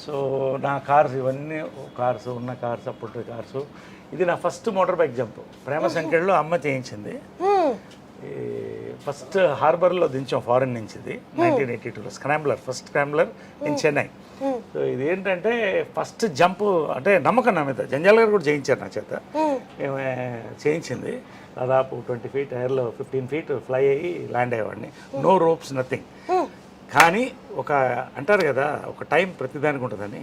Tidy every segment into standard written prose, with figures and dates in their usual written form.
So నా cars ఇవన్నీ cars ఉన్న కార్స్ అప్పుడు కార్స్. ఇది నా ఫస్ట్ మోటార్ బైక్ జంప్ ప్రేమ సంఖ్యలో అమ్మ చేయించింది. ఫస్ట్ హార్బర్లో దించాం ఫారెన్ నుంచి. ఇది 1982 scrambler, first scrambler in Chennai. So ఇది ఏంటంటే ఫస్ట్ జంప్ అంటే నమ్మకం నా మీద. జంజాల్ గారు కూడా చేయించారు నా చేత. మేము చేయించింది దాదాపు 20 feet ఎయిర్లో 15 feet ఫ్లై అయ్యి ల్యాండ్ అయ్యేవాడిని. No ropes nothing. కానీ ఒక అంటారు కదా ఒక టైం ప్రతిదానికి ఉంటుందని.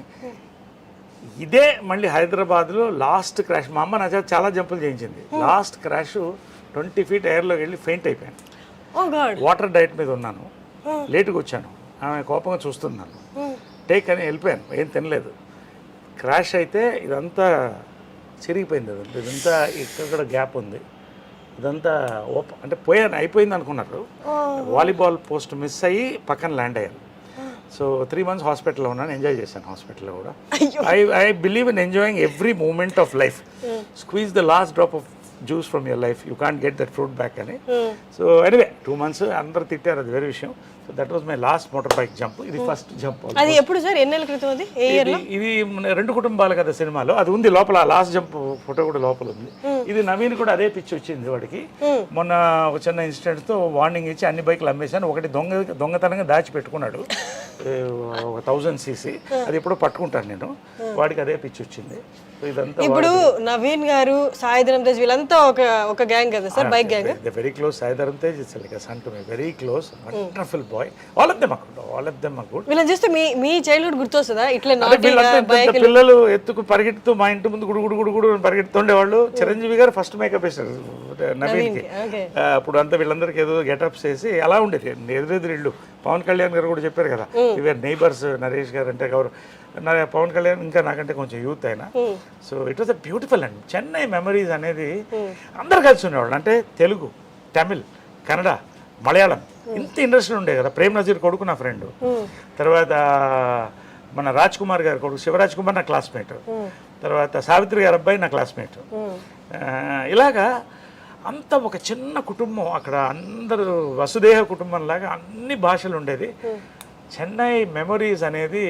ఇదే మళ్ళీ హైదరాబాద్లో లాస్ట్ క్రాష్. మా అమ్మ నా చేత చాలా జంపులు చేయించింది. లాస్ట్ క్రాష్ 20 feet ఎయిర్లోకి వెళ్ళి ఫెయింట్ అయిపోయాను. వాటర్ డైట్ మీద ఉన్నాను, లేటుగా వచ్చాను. ఆమె కోపంగా చూస్తున్నాను. టేక్ అని వెళ్ళిపోయాను, ఏం తినలేదు. క్రాష్ అయితే ఇదంతా చిరిగిపోయింది. ఇదంతా ఇక్కడ గ్యాప్ ఉంది. ఇదంతా అంటే పోయాను, అయిపోయింది అనుకున్నారు. వాలీబాల్ పోస్ట్ మిస్ అయ్యి పక్కన ల్యాండ్ అయ్యాను. సో 3 months హాస్పిటల్లో ఉన్నాను. ఎంజాయ్ చేశాను హాస్పిటల్లో కూడా. I believe in enjoying every moment of life. Squeeze the last drop of juice from your life, you can't get that fruit back అని. సో ఎనీవే 2 months అందరూ తిట్టారు, అది వేరే విషయం. So that was my last motor bike jump. ఇది first jump. అది ఎప్పుడు sir, ఎన్నేళ్ళ క్రితం? అది ఏ ఇయర్ లో? ఇది 2 కుటుంబాలు కదా సినిమాలో, అది ఉంది లోపల. లాస్ట్ జంప్ ఫోటో కూడా లోపల ఉంది. ఇది నవీన్ కూడా అదే పిచ్చి వచ్చింది వాడికి. మొన్న ఒక చిన్న ఇన్సిడెంట్ తో వార్నింగ్ ఇచ్చి అన్ని బైక్లు అమ్మేశాను. ఒకటి దొంగతనంగా దాచి పెట్టుకున్నాడు, 1000 cc. అది ఎప్పుడో పట్టుకుంటాను నేను. వాడికి అదే పిచ్చి వచ్చింది. ఇప్పుడు నవీన్ గారు, సాయిధరం తేజ్ వీళ్ళంతా ఒక గ్యాంగ్ కదా sir, bike gang. Very close. Saidharam Tej it's like a son to me, very close, wonderful boy. all of them are good. వీళ్ళని చూస్తే మీ చైల్డ్హుడ్ గుర్తొస్తుందా? ఇట్లా పిల్లలు ఎత్తుకు పరిగెడుతూ మా ఇంటి ముందు గుడు పరిగెడుతుండేవాళ్ళు. చిరంజీవి గారు ఫస్ట్ మేకప్ వేశారు నవీన్కి. అప్పుడు అంతా వీళ్ళందరికీ ఏదో గెటప్స్ వేసి అలా ఉండేది. ఎదురెదురు ఇళ్ళు. పవన్ కళ్యాణ్ గారు కూడా చెప్పారు కదా, ఇవే నైబర్స్. నరేష్ గారు అంటే పవన్ కళ్యాణ్ ఇంకా నాకంటే కొంచెం యూత్ అయినా. So it was a beautiful and Chennai memories అనేది. అందరు కలిసి ఉండేవాళ్ళు. అంటే తెలుగు, తమిళ్, కన్నడ, మలయాళం, ఇంత ఇండస్ట్రీ ఉండే కదా. ప్రేమ్ నజీర్ కొడుకు నా ఫ్రెండ్. తర్వాత మన రాజ్ కుమార్ గారి కొడుకు శివరాజ్ కుమార్ నా క్లాస్మేట్. తర్వాత సావిత్రి గారి అబ్బాయి నా క్లాస్మేట్. ఇలాగా అంత ఒక చిన్న కుటుంబం అక్కడ. అందరూ వసుదేహ కుటుంబం లాగా అన్ని భాషలు ఉండేది. చెన్నై మెమరీస్ అనేది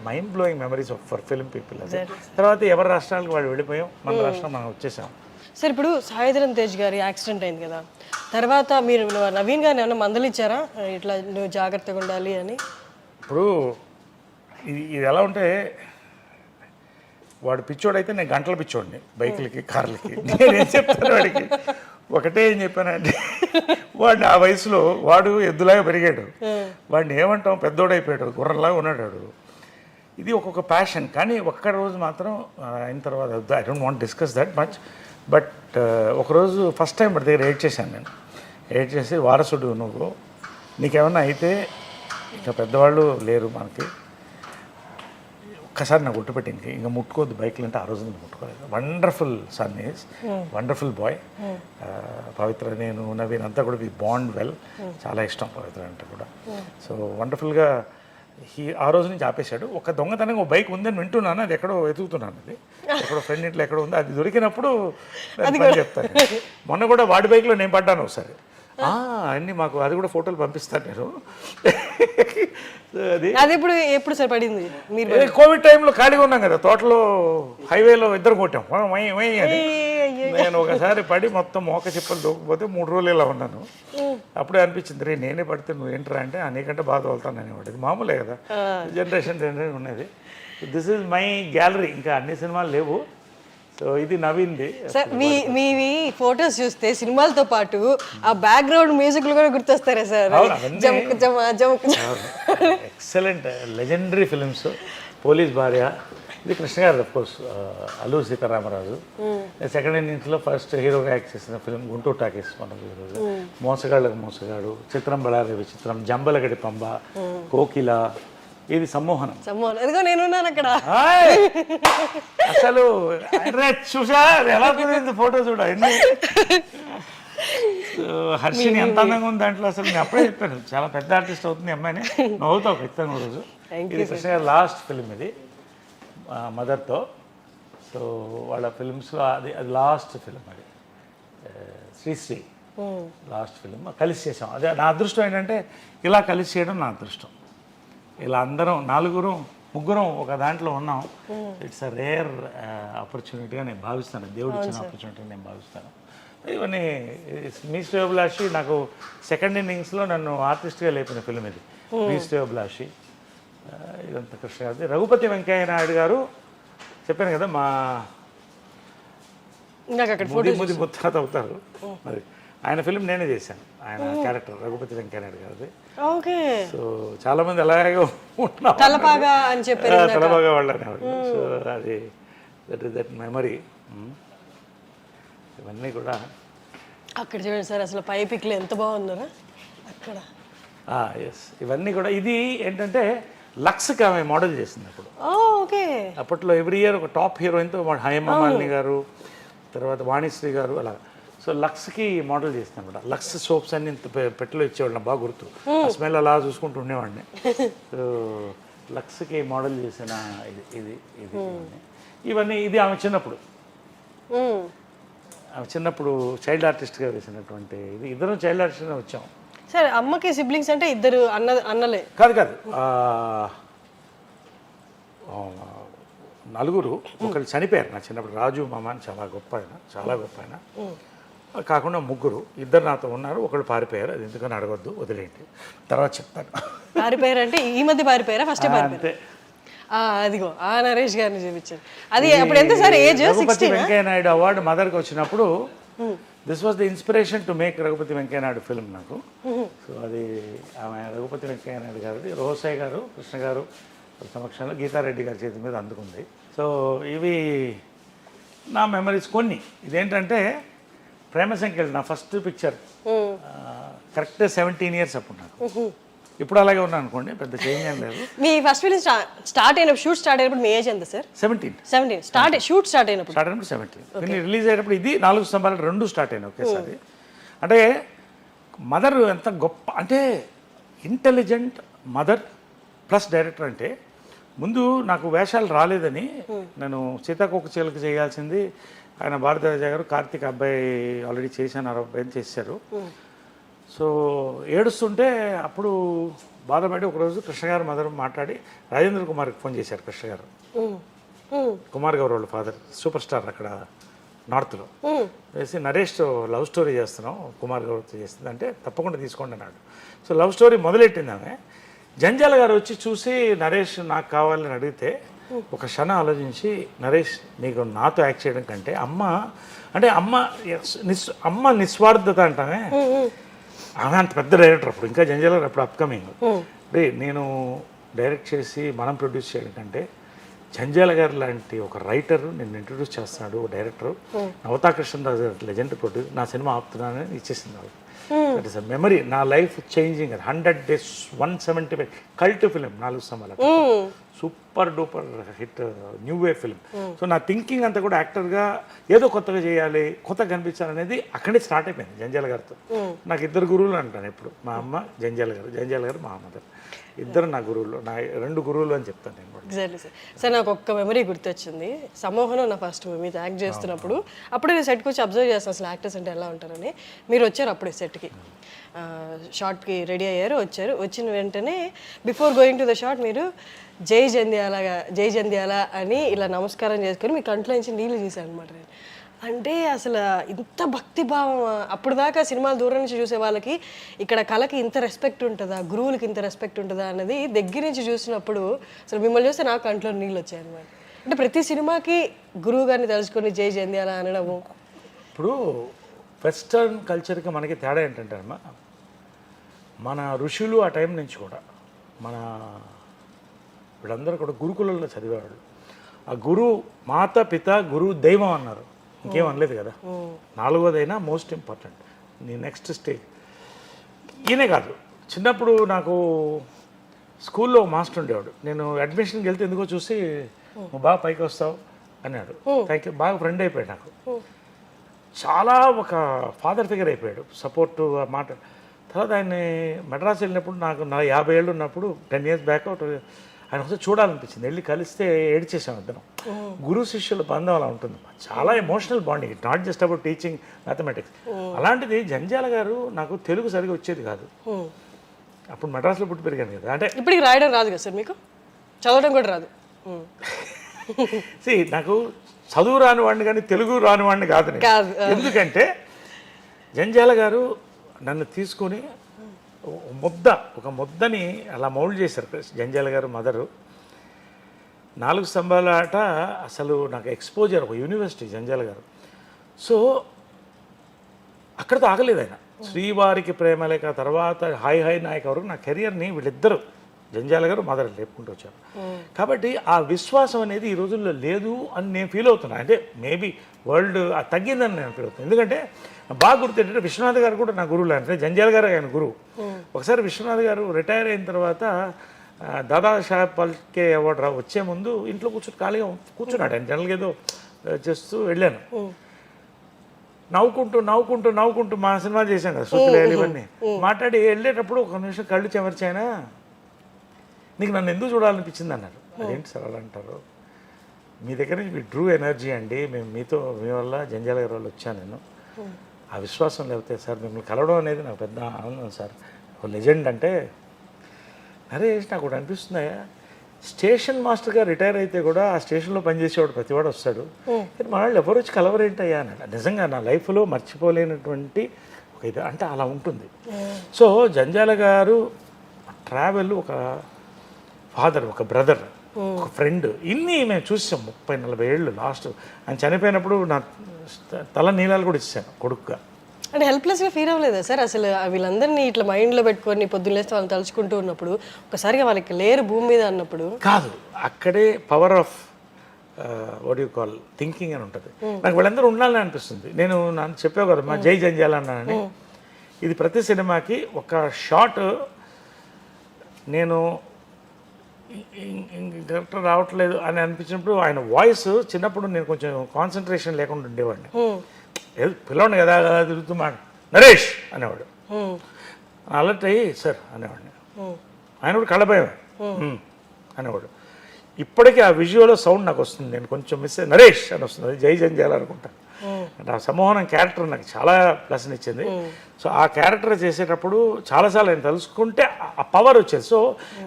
mind blowing memories for film people. అది తర్వాత ఎవరి రాష్ట్రాలకు వాళ్ళు వెళ్ళిపోయాం, మన రాష్ట్రం మనం వచ్చేసాం. సార్ ఇప్పుడు సాయిధరం తేజ్ గారి యాక్సిడెంట్ అయింది కదా, తర్వాత మీరు నవీన్ గారిని ఏమైనా మందలిచ్చారా, ఇట్లా నువ్వు జాగ్రత్తగా ఉండాలి అని? ఇప్పుడు ఇది ఎలా ఉంటే, వాడు పిచ్చోడైతే నేను గంటల పిచ్చోడిని బైకులకి కార్లకి. నేనేం చెప్తాను వాడికి, ఒకటే ఏం చెప్పానంటే, వాడు ఆ వయసులో వాడు ఎద్దులాగా పెరిగాడు. వాడిని ఏమంటాం, పెద్దోడైపోయాడు, గుర్రంలాగా ఉన్నాడు. ఇది ఒక్కొక్క ప్యాషన్. కానీ ఒక్క రోజు మాత్రం అయిన తర్వాత, I don't want discuss that much, but ఒకరోజు ఫస్ట్ టైం వాడి దగ్గర ఎయిట్ చేశాను నేను. ఎయిట్ చేసి, వారసుడు నువ్వు, నీకేమన్నా అయితే ఇంకా పెద్దవాళ్ళు లేరు మనకి, ఒక్కసారి నాకు గుర్తుపెట్టింది, ఇంకా ముట్టుకోవద్దు బైక్లు అంటే. ఆ రోజు ముట్టుకోలేదు. Wonderful son is, wonderful boy. Pavitra, నేను, నవీన్ అంతా కూడా వి బాండ్ వెల్. చాలా ఇష్టం పవిత్ర అంటే కూడా. సో వండర్ఫుల్గా ఆ రోజు నుంచి ఆపేశాడు. ఒక దొంగతనంగా ఒక బైక్ ఉందని వింటున్నాను, అది ఎక్కడో వెతుకుతున్నాను. అది ఎక్కడో ఫ్రెండ్ ఇంట్లో ఎక్కడో ఉంది. అది దొరికినప్పుడు చెప్తాను. మొన్న కూడా వాడి బైక్లో నేను పడ్డాను ఒకసారి. అన్నీ మాకు అది కూడా ఫోటోలు పంపిస్తాను నేను. అది ఎప్పుడు సార్ పడింది? కోవిడ్ టైంలో ఖాళీగా ఉన్నాం కదా, తోటలో హైవేలో ఇద్దరు కొట్టాం. నేను ఒకసారి పడి మొత్తం మోక చిప్పలు దూకపోతే 3 రోజులు ఇలా ఉన్నాను. అప్పుడే అనిపించింది, రే నేనే పడితే నువ్వు ఏంటరా అంటే, నీకంటే బాగా తోలుతాను అనేవాడు. ఇది మామూలే కదా, జనరేషన్ ఉన్నది. This is my gallery. ఇంకా అన్ని సినిమాలు లేవు. సో ఇది నవీన్ది. సార్ మీ ఫొటోస్ చూస్తే సినిమాలతో పాటు ఆ బ్యాక్గ్రౌండ్ మ్యూజిక్లు కూడా గుర్తొస్తారా sir? Excellent legendary films. Police భార్య, ఇది Krishna garu, of course. Alluri Seetharamaraju. Second ఇన్నింగ్స్లో ఫస్ట్ హీరోగా యాక్ట్ చేసిన ఫిలిం గుంటూరు టాకీస్ మనకు ఈరోజు. మోసగాళ్ళకు మోసగాడు, చిత్రం బళారి విచిత్రం, జంబలగడి పంబ, కోకిల, ఇది సమ్మోహనం. ఎదుగో నేనున్నాను అక్కడ. అసలు చూసా ఎలా కుదిరింది ఫోటో చూడ. హర్షిని ఎంత అందంగా ఉంది దాంట్లో. అసలు నేను అప్పుడే చెప్పాను, చాలా పెద్ద ఆర్టిస్ట్ అవుతుంది అమ్మాయిని. నవ్వుతావు ఖచ్చితంగా రోజు. ఇది కృష్ణ గారి లాస్ట్ ఫిలిం, ఇది మదర్తో. సో వాళ్ళ ఫిలిమ్స్లో అది లాస్ట్ ఫిలిం. అది శ్రీశ్రీ లాస్ట్ ఫిలిం కలిసి చేసాం. అదే నా అదృష్టం ఏంటంటే, ఇలా కలిసి చేయడం నా అదృష్టం. ఇలా అందరం 4 ముగ్గురం ఒక దాంట్లో ఉన్నాం. ఇట్స్ అ రేర్ ఆపర్చునిటీగా నేను భావిస్తాను, దేవుడు ఇచ్చిన ఆపర్చునిటీ నేను భావిస్తాను. ఇవన్నీ మీ శ్రేయోభిలాషి నాకు సెకండ్ ఇన్నింగ్స్లో నన్ను ఆర్టిస్ట్గా లేపిన ఫిల్మ్ ఇది. మీ శ్రేయోభిలాషి ఇదంతా కృష్ణ గారి. రఘుపతి వెంకయ్య నాయుడు గారు చెప్పాను కదా మా ముది ముత్తాత అవుతారు. మరి ఆయన ఫిల్మ్ నేనే చేశాను, ఆయన క్యారెక్టర్ రఘుపతి వెంకయ్య నాయుడు గారిది. ఓకే. సో చాలా మంది అలాగే ఉంటున్నాం, తలపాగా అని చెప్పారు, తలపాగా వాళ్ళు అనేవాడు. సో అది దట్ మెమరీ. ఇవన్నీ కూడా అక్కడ చూడండి సార్, అసలు పై పిక్లు ఎంత బాగున్నారా అక్కడ. ఎస్, ఇవన్నీ కూడా. ఇది ఏంటంటే లక్స్కి ఆమె మోడల్ చేసింది అప్పుడు. ఓకే. అప్పట్లో ఎవ్రీ ఇయర్ ఒక టాప్ హీరోయిన్తో హేమమాలిని గారు, తర్వాత వాణిశ్రీ గారు అలా. సో లక్స్కి మోడల్ చేసింది అనమాట. లక్స్ సోప్స్ అన్ని పెట్టెలో ఇచ్చేవాళ్ళు, నాకు బాగా గుర్తు. ఆ స్మెల్ అలా చూసుకుంటూ ఉండేవాడిని. సో లక్స్కి మోడల్ చేసిన ఇది ఇవన్నీ. ఇది ఆమె చిన్నప్పుడు, ఆమె చిన్నప్పుడు చైల్డ్ ఆర్టిస్ట్గా వేసినటువంటి ఇది. ఇద్దరం చైల్డ్ ఆర్టిస్ట్గా వచ్చాం. సార్ అమ్మకి సిబ్లింగ్స్ అంటే ఇద్దరు అన్నలే? కాదు, నలుగురు. ఒకళ్ళు చనిపోయారు నా చిన్నప్పుడు. రాజు మామ అని చాలా గొప్ప ఆయన. కాకుండా ముగ్గురు, ఇద్దరు నాతో ఉన్నారు, ఒకళ్ళు పారిపోయారు. అది ఎందుకని అడగొద్దు, వదిలేండి, తర్వాత చెప్తాను. పారిపోయారు అంటే ఈ మధ్య పారిపోయారా? ఫస్ట్ అంతే. అదిగో ఆ నరేష్ గారిని చూపించారు. అది అప్పుడు ఎంత sir age? Raghupathi Venkaiah Naidu award మదర్కి వచ్చినప్పుడు this was the inspiration to make Raghupathi Venkaiah Naidu film నాకు. సో అది ఆమె రఘుపతి వెంకయ్య నాయుడు గారిది. రోసయ్య గారు, కృష్ణ గారు సమక్షంలో గీతారెడ్డి గారి చేతి మీద అందుకుంది. సో ఇవి నా మెమరీస్ కొన్ని. ఇదేంటంటే ప్రేమ సంఖ్యలు నా ఫస్ట్ పిక్చర్ కరెక్ట్ 17 years అప్పుడు నాకు. ఇప్పుడు అలాగే ఉన్నాను అనుకోండి, పెద్ద చేంజ్ ఏం లేదు. మీ ఫస్ట్ ఫిల్మ్ స్టార్ట్ అయినప్పుడు, షూట్ స్టార్ట్ అయినప్పుడు మీ ఏజ్ ఎంత సార్? 17. షూట్ స్టార్ట్ అయినప్పుడు 17. రిలీజ్ అయినప్పుడు ఇది 4 స్తంభాలు 2 స్టార్ట్ అయినాయి ఒకేసారి. అంటే మదర్ ఎంత గొప్ప అంటే, ఇంటెలిజెంట్ మదర్ ప్లస్ డైరెక్టర్. అంటే ముందు నాకు వేషాలు రాలేదని నేను సీతాకోక చిలుక చేయాల్సింది, ఆయన భారతరాజ గారు కార్తీక్ అబ్బాయి ఆల్రెడీ చేశాను, 60 చేశారు. సో ఏడుస్తుంటే అప్పుడు బాధపడి ఒకరోజు కృష్ణ గారు మదర్ మాట్లాడి రాజేంద్ర కుమార్కి ఫోన్ చేశారు. కృష్ణ గారు, కుమార్ గౌర్ వాళ్ళ ఫాదర్, సూపర్ స్టార్ అక్కడ నార్త్లో, వేసి నరేష్తో లవ్ స్టోరీ చేస్తున్నాం, కుమార్ గౌర్తో చేస్తుంది అంటే తప్పకుండా తీసుకోండి అన్నాడు. సో లవ్ స్టోరీ మొదలెట్టింది ఆమె. జంజాల గారు వచ్చి చూసి నరేష్ నాకు కావాలని అడిగితే ఒక క్షణం ఆలోచించి, నరేష్ నీకు నాతో యాక్ట్ చేయడం కంటే అమ్మ నిస్వార్థత అంటానే. ఆమె అంత పెద్ద డైరెక్టర్ అప్పుడు, ఇంకా జంజాల గారు అప్పుడు అప్కమింగ్. నేను డైరెక్ట్ చేసి మనం ప్రొడ్యూస్ చేయడం కంటే జంజాల గారు లాంటి ఒక రైటర్ నిన్ను ఇంట్రొడ్యూస్ చేస్తున్నాడు, director Navata Krishnaraju legend produce, నా సినిమా ఆపుతున్నానని ఇచ్చేసింది వాళ్ళు. That is a memory. నా life changing. 100 days 175 cult film 4 స్తంభాలు, super duper hit, new way film. So నా థింకింగ్ అంతా కూడా యాక్టర్గా ఏదో కొత్తగా చేయాలి, కొత్తగా కనిపించాలనేది అక్కడే స్టార్ట్ అయిపోయింది జంజాల గారితో. నాకు 2 గురువులు అంటాను ఎప్పుడు, మా అమ్మ జంజాల గారు మా మదర్. ఇద్దరు నా గురువులు, నా 2 గురువులు అని చెప్తాను నేను. Exactly sir. సార్ నాకు ఒక్క మెమరీ గుర్తొచ్చింది. సమ్మోహనం నా ఫస్ట్ మీతో యాక్ట్ చేస్తున్నప్పుడు, అప్పుడే నేను సెట్కి వచ్చి అబ్జర్వ్ చేస్తాను అసలు యాక్టర్స్ అంటే ఎలా ఉంటారని. మీరు వచ్చారు అప్పుడే సెట్కి, షార్ట్కి రెడీ అయ్యారు, వచ్చారు. వచ్చిన వెంటనే before going to the short మీరు జై జంధ్యాల అని ఇలా నమస్కారం చేసుకొని మీ కంట్లో నుంచి నీళ్ళు తీశాను అనమాట. నేను అంటే అసలు ఇంత భక్తి భావం, అప్పుడు దాకా సినిమాలు దూరం నుంచి చూసే వాళ్ళకి ఇక్కడ కళకి ఇంత రెస్పెక్ట్ ఉంటుందా, గురువులకి ఇంత రెస్పెక్ట్ ఉంటుందా అన్నది దగ్గర నుంచి చూసినప్పుడు అసలు మిమ్మల్ని చూస్తే నాకు కంట్లో నీళ్ళు వచ్చాయి అనమాట. అంటే ప్రతి సినిమాకి గురువు గారిని తెలుసుకొని జై జంధ్యాల అనడము. ఇప్పుడు వెస్టర్న్ కల్చర్కి మనకి తేడా ఏంటంటే అమ్మా, మన ఋషులు ఆ టైం నుంచి కూడా మన వీళ్ళందరూ కూడా గురుకులంలో చదివేవాళ్ళు. ఆ గురువు మాత పిత గురువు దైవం అన్నారు, ఇంకేం అనలేదు కదా. 4వదైనా మోస్ట్ ఇంపార్టెంట్, నీ నెక్స్ట్ స్టేజ్. ఈయనే కాదు, చిన్నప్పుడు నాకు స్కూల్లో మాస్టర్ ఉండేవాడు. నేను అడ్మిషన్కి వెళ్తే ఎందుకో చూసి నువ్వు బాగా పైకి వస్తావు అన్నాడు. Thank you. బాగా ఫ్రెండ్ అయిపోయాడు నాకు. చాలా ఒక ఫాదర్ ఫిగర్ అయిపోయాడు, సపోర్టు మాట. తర్వాత ఆయన్ని మెడ్రాస్ వెళ్ళినప్పుడు నాకు 50 ఏళ్ళు ఉన్నప్పుడు 10 years బ్యాక్ ఆయన ఒకసారి చూడాలనిపించింది. వెళ్ళి కలిస్తే ఏడ్చేసాం ఇద్దరం. గురు శిష్యుల బంధం అలా ఉంటుంది, చాలా emotional bonding. It not just about teaching mathematics. అలాంటిది జంజాల గారు నాకు తెలుగు సరిగా వచ్చేది కాదు. అప్పుడు మెడ్రాస్లో పుట్టి పెరిగాను కదా. అంటే ఇప్పటికి రాయడం రాదు కదా సార్ మీకు? చదవడం కూడా రాదు. నాకు చదువు రాని వాడిని కానీ తెలుగు రాని వాడిని కాదు నేను. కాదు. ఎందుకంటే జంజాల గారు నన్ను తీసుకొని ఒక ముద్దని అలా మౌల్డ్ చేశారు. జంజాల గారు మదరు 4 స్తంభాల ఆట అసలు నాకు ఎక్స్పోజర్, ఒక యూనివర్సిటీ జంజాల గారు. సో అక్కడితో ఆగలేదు ఆయన. శ్రీవారికి ప్రేమలేక తర్వాత హాయ్ హాయ్ నాయక్ వరకు నా కెరియర్ని వీళ్ళిద్దరు జంజాల గారు మదర్ లేపుకుంటూ వచ్చారు. కాబట్టి ఆ విశ్వాసం అనేది ఈ రోజుల్లో లేదు అని నేను ఫీల్ అవుతున్నాను. అంటే మేబీ వరల్డ్ తగ్గిందని నేను ఫీల్ అవుతున్నాను. ఎందుకంటే బాగా గుర్తు ఏంటంటే విశ్వనాథ్ గారు కూడా నా గురువులు, అంటే జంజాల గారు ఆయన గురువు. ఒకసారి విశ్వనాథ్ గారు రిటైర్ అయిన తర్వాత దాదాసాహెబ్ ఫాల్కే అవార్డు వచ్చే ముందు ఇంట్లో ఖాళీగా కూర్చున్నాడు. ఆయన జనరల్గా ఏదో చేస్తూ వెళ్ళాను. నవ్వుకుంటూ మా సినిమా చేశాం కదా శృతులేలు ఇవన్నీ మాట్లాడి వెళ్ళేటప్పుడు ఒక నిమిషం కళ్ళు చెమర్చాయినా నీకు నన్ను ఎందుకు చూడాలనిపించింది అన్నారు. అదేంటి సార్ అలా అంటారు? మీ దగ్గర నుంచి మీ డ్రూ ఎనర్జీ అండి, మీ వల్ల జంజాల గారి వల్ల వచ్చాను నేను. ఆ విశ్వాసం లేకపోతే సార్ మిమ్మల్ని కలవడం అనేది నాకు పెద్ద ఆనందం సార్. ఒక లెజెండ్ అంటే నరేష్ నాకు కూడా అనిపిస్తున్నాయా, స్టేషన్ మాస్టర్గా రిటైర్ అయితే కూడా ఆ స్టేషన్లో పనిచేసేవాడు ప్రతివాడు వస్తాడు, కానీ మన వాళ్ళు ఎవరు వచ్చి కలవరేంటయ్యా అన్నాడు. నిజంగా నా లైఫ్లో మర్చిపోలేనటువంటి ఒక ఇది అంటే అలా ఉంటుంది. సో జంజాల గారు ట్రావెల్, ఒక ఫాదర్, ఒక బ్రదర్, ఒక ఫ్రెండ్, ఇన్ని మేము చూసాం 30-40 ఏళ్ళు. లాస్ట్ ఆయన చనిపోయినప్పుడు నా తల నీలాలు కూడా ఇచ్చాను కొడుకుగా. అంటే హెల్ప్లెస్గా ఫీల్ అవ్వలేదా సార్ అసలు? వీళ్ళందరినీ ఇట్లా మైండ్లో పెట్టుకొని పొద్దున్నేస్తే వాళ్ళని తలుచుకుంటూ ఉన్నప్పుడు ఒకసారిగా వాళ్ళకి లేరు భూమి మీద అన్నప్పుడు? కాదు, అక్కడే power of what you call thinking అని ఉంటుంది. నాకు వీళ్ళందరూ ఉండాలని అనిపిస్తుంది. నేను నన్ను చెప్పావు కదా మా జై జంజాల అన్నానని. ఇది ప్రతి సినిమాకి ఒక షాట్ నేను డైరెక్టర్ రావట్లేదు అని అనిపించినప్పుడు ఆయన వాయిస్, చిన్నప్పుడు నేను కొంచెం కాన్సన్ట్రేషన్ లేకుండా ఉండేవాడిని. పిల్లవాడిని కదా తిరుగుతూ నరేష్ అనేవాడు. అలర్ట్ అయ్యి సార్ అనేవాడిని. ఆయన కూడా కళ్ళభయం అనేవాడు. ఇప్పటికీ ఆ విజువల్ సౌండ్ నాకు వస్తుంది. నేను కొంచెం మిస్ అయ్యి నరేష్ అని వస్తుంది, అది జై జంజాల అనుకుంటా. ఆ సమ్మోహనం క్యారెక్టర్ నాకు చాలా ప్లస్ని ఇచ్చింది. సో ఆ క్యారెక్టర్ చేసేటప్పుడు చాలాసార్లు నేను తెలుసుకుంటే ఆ పవర్ వచ్చేది. సో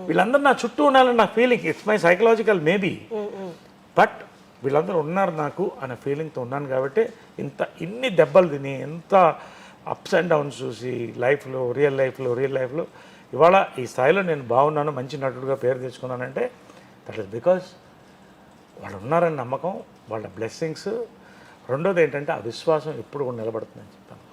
వీళ్ళందరూ నా చుట్టూ ఉండాలని నా feeling, it's my psychological maybe, but వీళ్ళందరూ ఉన్నారు నాకు అనే ఫీలింగ్తో ఉన్నాను. కాబట్టి ఇన్ని దెబ్బలు తిని, ఎంత అప్స్ అండ్ డౌన్స్ చూసి లైఫ్లో, రియల్ లైఫ్లో ఇవాళ ఈ స్థాయిలో నేను బాగున్నాను, మంచి నటుడుగా పేరు తెచ్చుకున్నానంటే దట్ ఈస్ బికాజ్ వాళ్ళు ఉన్నారని నమ్మకం, వాళ్ళ బ్లెస్సింగ్స్. రెండోది ఏంటంటే ఆ విశ్వాసం ఎప్పుడు కూడా నిలబడుతుందని చెప్తాను.